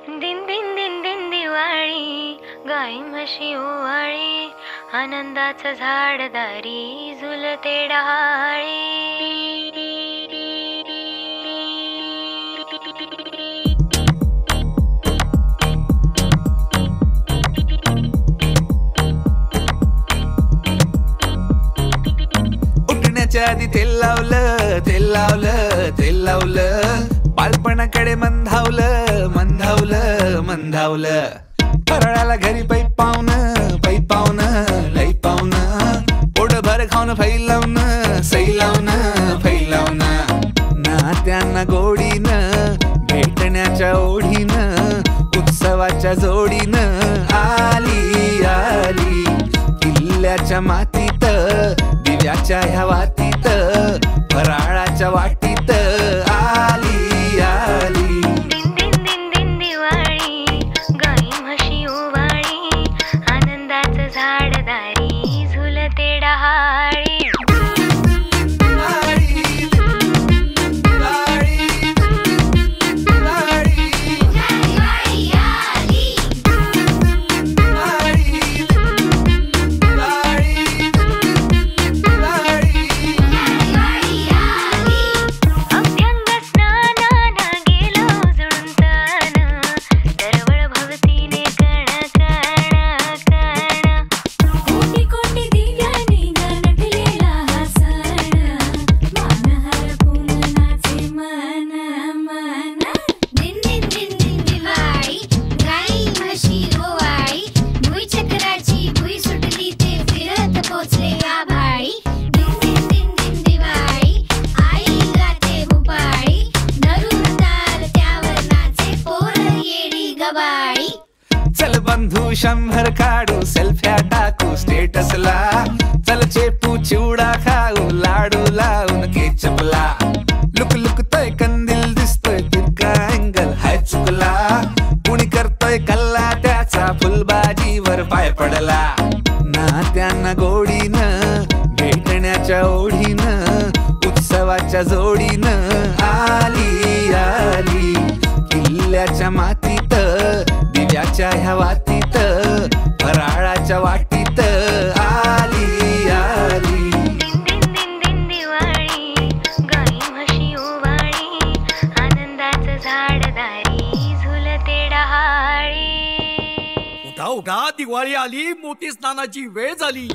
दिन दिन दिन दिन दिवाळी, गाई म्हशी ओवाळी, आनंदाचं झाड दारी झुलते डहाळी. उठण्याच्या आधी तेल लावलं, तेल लावलं, तेल लावलं, बालपणाकडे मंधावलं, मंधावलं, मंधावलं. फराळाला घरी पै पावनं, पै पावनं, लई पावनं, पोटभर खाऊन फैलावनं, सैलावनं, फैलावनं. नात्यांना गोडीनं, भेटण्याच्या ओढीनं, उत्सवाच्या जोडीनं आली आली. किल्ल्याच्या मातीत, दिव्याच्या ह्या वातीत, फराळाच्या वाटीत आली आली. दिन दिन दिन दिन दिवाळी, गाई म्हशी ओवाळी, आनंदाचं झाड दारी झुलते डहाळी. चल बंधू 100 काढू, सेल्फ्या टाकू स्टेटसला, चल चेपू चिवडा खाऊ, लाडू लावून केचपला. लुक लुकतोय कंदील दिसतोय, तिरका अँगल हाय चुकला, कुणी करतोय कल्ला त्याचा, फुलबाजीवर पाय पडला. नात्यांना गोडीनं, भेटण्याच्या ओढीनं, उत्सवाच्या जोडीनं आली आली. किल्ल्याच्या मातीत, दिव्याच्या ह्या वातीत, फराळाच्या वाटीत आली आली. दिन दिन दिन दिन दिवाळी, गाई म्हशी ओवाळी, आनंदाचं झाड दारी झुलते डहाळी. उठा उठा, दिवाळी आली, मोती स्नानाची वेळ झाली.